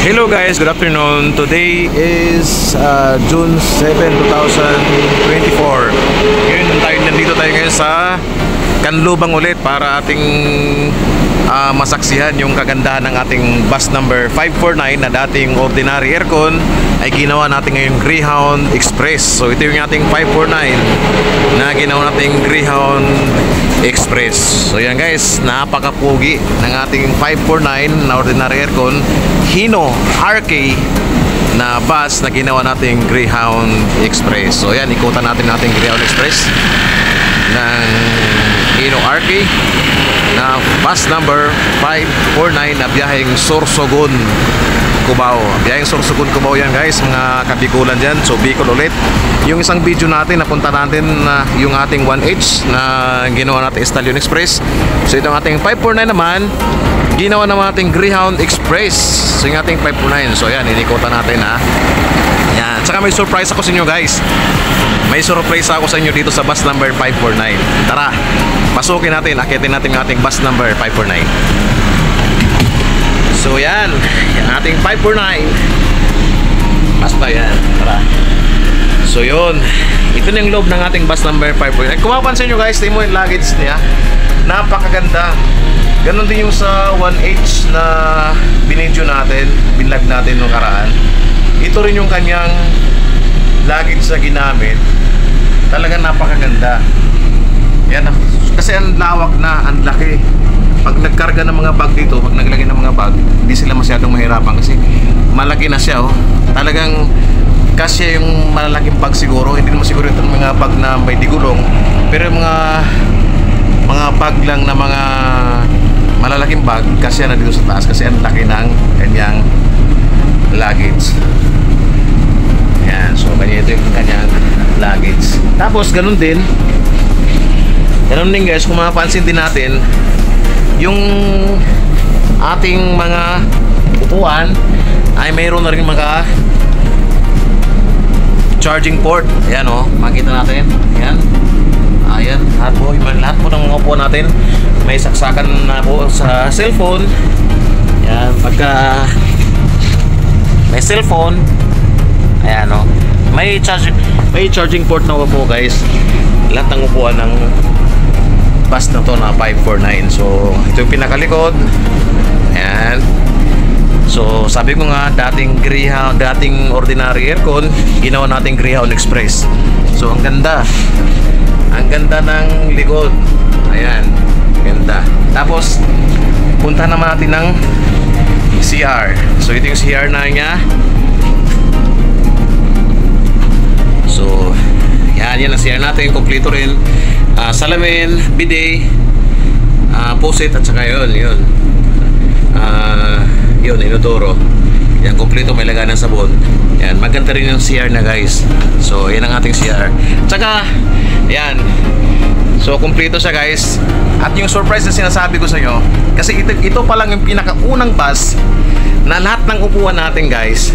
Hello guys, good afternoon. Today is June 7, 2024. Ngayon nandito tayo ngayon sa Canlubang ulit para ating masaksihan yung kagandahan ng ating bus number 549 na dating ordinary aircon ay ginawa natin ngayong Greyhound Express. So ito yung ating 549 na ginawa nating Greyhound Express. So yan guys, napakapugi ng ating 549 na ordinary aircon Hino RK na bus na ginawa nating Greyhound Express. So yan, ikutan natin Greyhound Express ng Hino RK na bus number 549 na biyaheng Sorsogon, Cubao. Biyaheng Sorsogon, Cubao yan guys, mga kabikulan dyan. So Bicol ulit. Yung isang video natin, napunta natin na yung ating 1H na ginawa natin Stallion Express. So itong ating 549 naman, ginawa naman natin Greyhound Express. So yung ating 549. So yan, inikutan natin ha. Yan. Tsaka may surprise ako sa inyo guys. May surprise ako sa inyo dito sa bus number 549. Tara, pasukin natin, akitin natin yung ating bus number 549. So yan, yung ating 549. Basta yan, tara. So yun, ito na yung loob ng ating bus number 549. Kung mapapansin nyo guys, tingnan mo yung luggage niya. Napakaganda. Ganon din yung sa 1H na binidyo natin, binlag natin nung karaan. Ito rin yung kanyang luggage na ginamit. Talagang napakaganda. Yan, kasi ang lawak na, ang laki. Pag nagkarga ng mga bag dito, pag naglagay ng mga bag, hindi sila masyadong mahirapan kasi malaki na siya oh. Talagang kasya yung malalaking bag siguro. Hindi naman siguro itong mga bag na may digulong, pero yung mga bag lang na mga malalaking bag kasya na dito sa taas kasi ang laki ng kanyang luggage. Yan, so ganyan ito yung kanyang luggage. Tapos ganun din guys, kung mapapansin din natin yung ating mga upuan ay mayroon na rin mga charging port. Ayan o, makita natin. Ayan, ayan, lahat po ng mga upuan natin may saksakan na po sa cellphone. Ayan, pagka may cellphone, ayan o, may charging port na po guys. Lahat ng upuan ng bus na to na 549. So ito yung pinakalikod. Ayan. So sabi ko nga, dating Greyhound, dating ordinary aircon, ginawa natin Greyhound Express. So ang ganda ng likod. Ayan, ganda. Tapos punta naman natin ng CR. So ito yung CR na niya. So yan ang CR natin, kompleto rin. Salamin, bidet, posit at saka yun inodoro. Yan, kompleto, may lagay ng sabon. Yan, maganda rin yung CR na guys. So yan ang ating CR. Tsaka yan, so kompleto siya guys. At yung surprise na sinasabi ko sa inyo, kasi ito pa lang yung pinakaunang bus na lahat ng upuan natin guys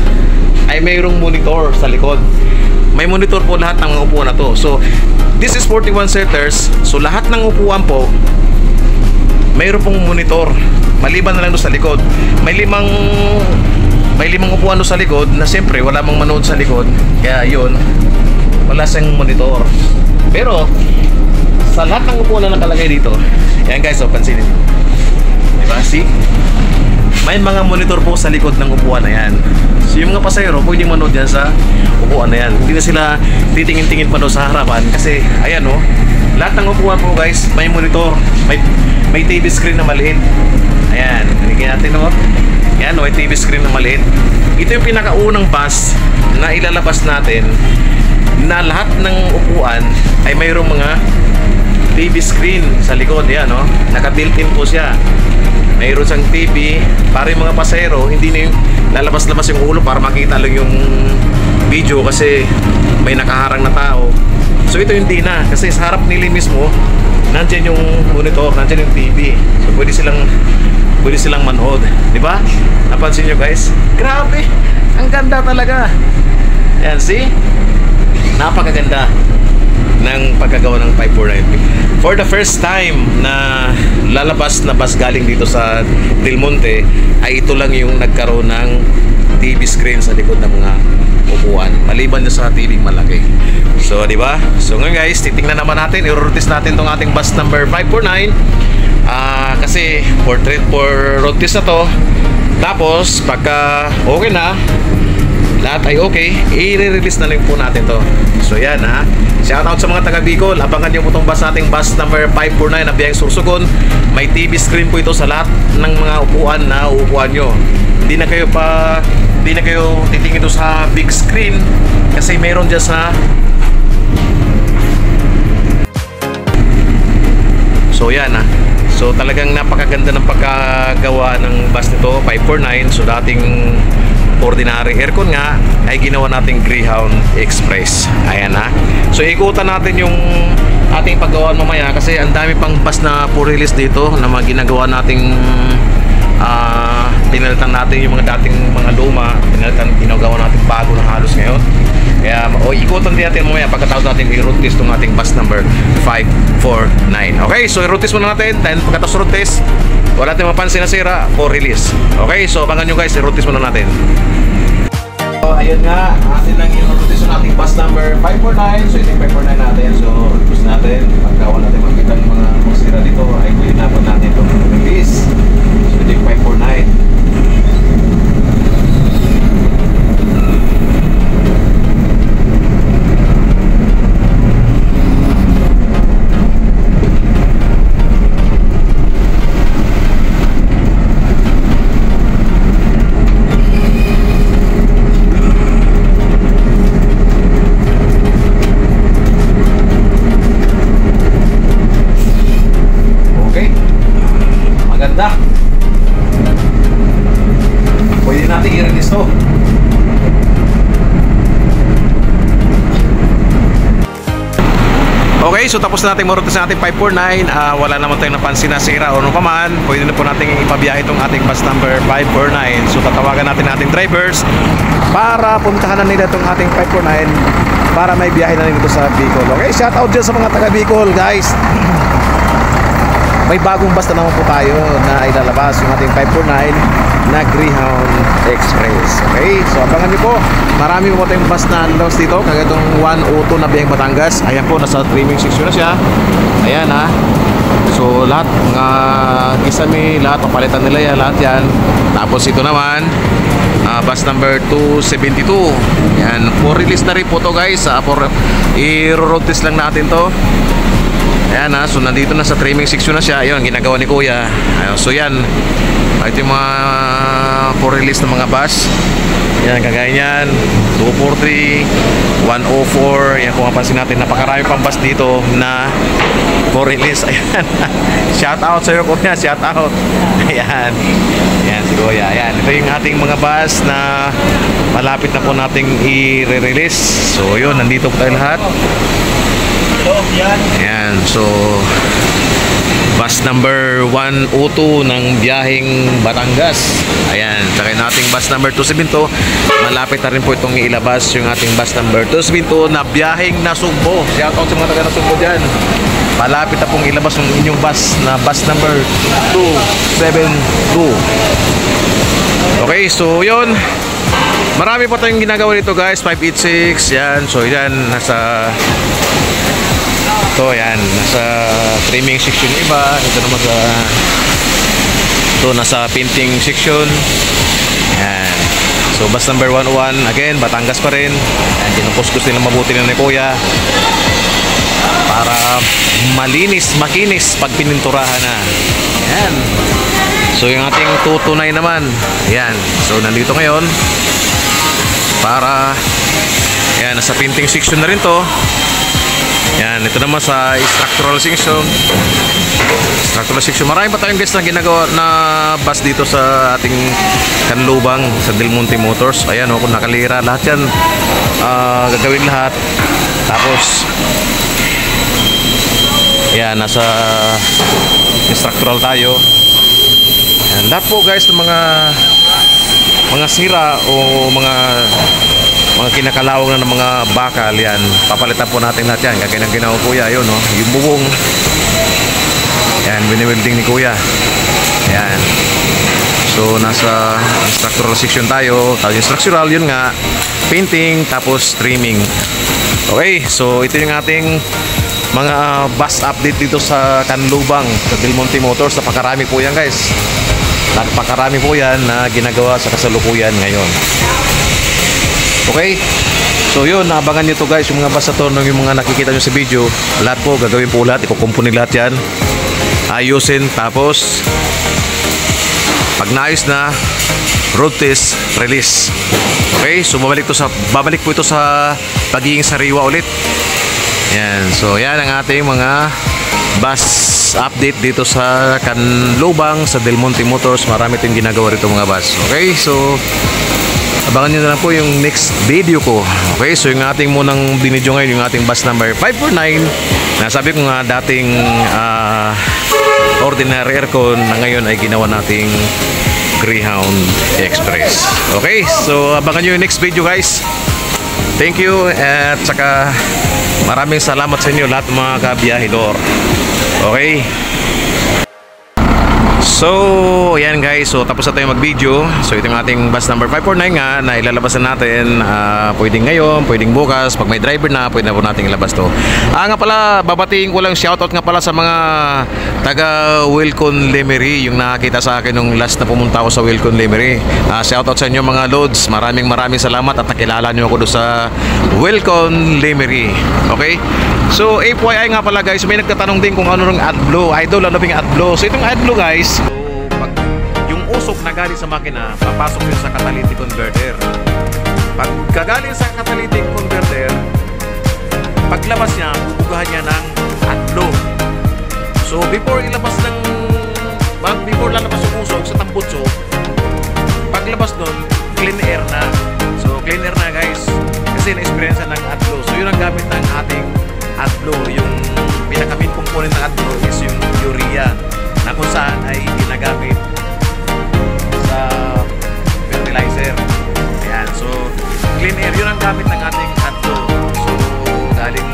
ay mayroong monitor sa likod. May monitor po lahat ng mga upuan na to. So this is 41 seaters. So lahat ng upuan po mayroon pong monitor. Maliban na lang doon sa likod. May limang upuan doon sa likod na siyempre wala mang manood sa likod. Kaya yun, wala siyang monitor. Pero sa lahat ng upuan na nakalagay dito, yan guys, so pansinin niyo. Diba? See? May mga monitor po sa likod ng upuan na yan. So yung mga pasahero pwedeng manood yan sa upuan na yan. Hindi na sila titingin-tingin pa doon sa harapan kasi ayan o, lahat ng upuan po guys may monitor, may TV screen na maliit. Ayan, tingnan natin o. Ayan o, may TV screen na maliit. Ito yung pinakaunang bus na ilalabas natin na lahat ng upuan ay mayroong mga TV screen sa likod. Ayan o, naka-built-in po siya. Mayroon siyang TV para yung mga pasahero hindi na yung lalabas-labas yung ulo para makita lang yung video kasi may nakaharang na tao. So ito hindi na, kasi sa harap nila mismo nandyan yung monitor, nandyan yung TV. So pwede silang manood, di ba? Napansin nyo guys? Grabe, ang ganda talaga. Yan, see? Napakaganda ng pagkagawa ng 549. For the first time na lalabas na bus galing dito sa Del Monte ay ito lang yung nagkaroon ng TV screen sa likod ng mga upuan, maliban na sa TV malaki. So di ba? So ngayon guys, titingnan naman natin, i-rotis natin tong ating bus number 549. Kasi for road test na to. Tapos pagka okay na, lahat ay okay, i-release na lang po natin to. So yan ha, shout out sa mga taga Bicol, abangan nyo po itong bus nating bus number 549 na biyaheng Sorsogon. May TV screen po ito sa lahat ng mga upuan na uupuan nyo. Hindi na kayo titingin ito sa big screen, kasi mayroon dyan sa. So yan ha, so talagang napakaganda ng pagkagawa ng bus nito 549. So dating ordinary aircon nga ay ginawa nating Greyhound Express. Ayan ha. So ikutan natin yung ating paggawaan mamaya, kasi ang dami pang bus na for release dito na ginagawa nating pinalitan natin yung mga dating mga luma, ginagawa natin bago na halos ngayon. Kaya ikutan din natin mamaya pagkatapos natin i-road test itong ating bus number 549. Okay, so i-road test muna natin, then pagkatapos road test wala tayong mapansin na sira for release. Okay, so abangan nyo guys, i-road test muna natin. So ayun nga, atin lang i-road test yung ating bus number 549. So ito yung 549 natin, so road test natin. Pagka wala tayong makita ng mga sira dito, ay pwede naman natin itong release. So ito yung 549. Maganda. Pwede natin i-release to. Okay, so tapos natin marotes sa ating 549. Wala naman tayong napansin na sira o ano pa man. Pwede na po natin ipabiyahe itong ating bus number 549. So tatawagan natin ating drivers para puntahan na nila itong ating 549 para may biyahe na nito sa Bicol. Okay, shout out dyan sa mga taga Bicol guys. May bagong bus na naman po tayo na ilalabas, yung ating 549 na Greyhound Express. Okay, so abangan nyo po. Marami po tayong bus na lalabas dito, kagaya itong 102 na biyaheng Batangas. Ayan po, nasa trimming section na siya. Ayan ha. So lahat, mga kisame, lahat, papalitan nila yan, lahat yan. Tapos ito naman, bus number 272. Ayan, for release na rin po to guys. I-road test lang natin to. Ayan ha, so nandito na sa trimming section na siya. Ayun, ginagawa ni Kuya. Ayun, so yan, ito yung mga for release ng mga bus. Yan, kagaya niyan 243, 104. Yan, kung mapansin natin, napakarami pang bus dito na for release. Ayan, shout out sa'yo Kuya, shout out. Ayan, ayan si Kuya. Ayan, ito yung ating mga bus na malapit na po nating i-release. So yun, nandito po tayo lahat. Ayan, so bus number 102 ng biyaheng Batangas. Ayan, saka yung ating bus number 272. Malapit na rin po itong ilabas yung ating bus number 272 na biyaheng Nasugbo. Shout out sa mga taga Nasugbo dyan. Malapit na pong ilabas yung inyong bus na bus number 272. Okay, so yun, marami pa tayong ginagawa dito guys. 586, yan, so yan, nasa ito, yan, nasa trimming section iba. Ito naman sa ito, nasa painting section. Yan, so bus number 101, again, Batangas pa rin. Yan, kinukuskus nila mabuti na ni Kuya para malinis, makinis pag pininturahan na. Yan, so yung ating 229 naman, yan, so nandito ngayon para, yan, nasa painting section na rin to. Yan, ito naman sa structural section. Structural section. Marami pa tayong guys na ginagawa na bus dito sa ating Kanlubang, sa Del Monte Motors. Ayan, kung nakalira, lahat yan gagawin lahat. Tapos yan, nasa structural tayo. Yan, lahat po guys ng mga sira o mga kinakalawang na ng mga bakal, yan, papalitan po natin lahat yan. Kaya ng ginawa Kuya, yun, no? Yung bubong, yan, biniwilding ni Kuya. Yan, so So nasa structural section tayo. Tapos yung structural, yun nga, painting, tapos trimming. Okay, so ito yung ating mga bus update dito sa Canlubang, sa Del Monte Motors. Napakarami po yan guys. Napakarami po yan na ginagawa sa kasalukuyan ngayon. Okay, so yun, naabangan nyo to guys, yung mga bus na to, yung mga nakikita nyo sa video, lahat po, gagawin po lahat, ikukumpuni lahat yan, ayusin, tapos pag naayos na, road test, release. Okay, so babalik po ito sa pagiging sariwa ulit. Yan, so yan ang ating mga bus update dito sa Canlubang, sa Del Monte Motors. Marami tayong ginagawa rito mga bus. Okay, so abangan nyo na lang po yung next video ko. Okay, so yung ating munang binidyo ngayon, yung ating bus number 549, nasabi ko nga dating ordinary aircon, na ngayon ay ginawa nating Greyhound Express. Okay, so abangan nyo yung next video guys. Thank you, at saka maraming salamat sa inyo lahat mga kabiyahidor. Okay, so yan guys, so tapos na tayo mag-video. So ito yung ating bus number 549 nga na ilalabasan natin, pwedeng ngayon, pwedeng bukas. Pag may driver na, pwede na po natin ilabas to. Nga pala, babatiin ko lang, shoutout nga pala sa mga taga Wilcon Lemery, yung nakakita sa akin nung last na pumunta ako sa Wilcon Lemery. Shoutout sa inyo mga loads, maraming salamat at nakilala nyo ako doon sa Wilcon Lemery. Okay, so FYI nga pala guys, may nagtatanong din kung ano ng AdBlue. Idol, ano yung AdBlue? So itong AdBlue guys, pag yung usok na galing sa makina, papasok yun sa catalytic converter. Pag kagaling sa catalytic converter, paglabas niya, bubugahan niya ng AdBlue. So before lalabas yung usok sa tambutso, paglabas nun, clean air na. So clean air na guys, kasi na-experience ng AdBlue. So yun ang gamit ng ating AdBlue. Yung pinaka-main component ng AdBlue is yung urea, na kung saan ay ginagamit sa fertilizer. Ayan, so clean air, yun ang gamit ng ating AdBlue. So galing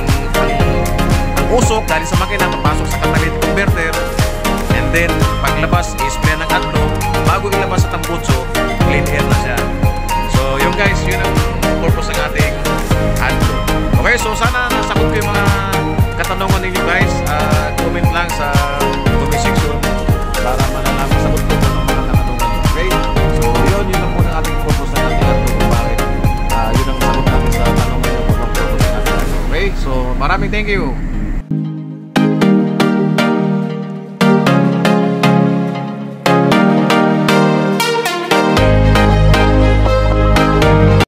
ang usok, galing sa makina, papasok sa catalytic converter, and then paglabas, i-spray ng AdBlue. Bago ilabas sa tambutso, clean air na siya. So yun guys, yun ang purpose ng ating AdBlue. Okay, so sana nasagot ko yung mga katanungan ninyo guys. Comment lang sa comment section para malalaman, sagot ko ng mga katanungan. Okay, so yun lang po ng ating purpose ng ating AdBlue. Bakit yun ang sagot natin sa tanong ngayon ng purpose ng ating AdBlue. Okay, so maraming thank you.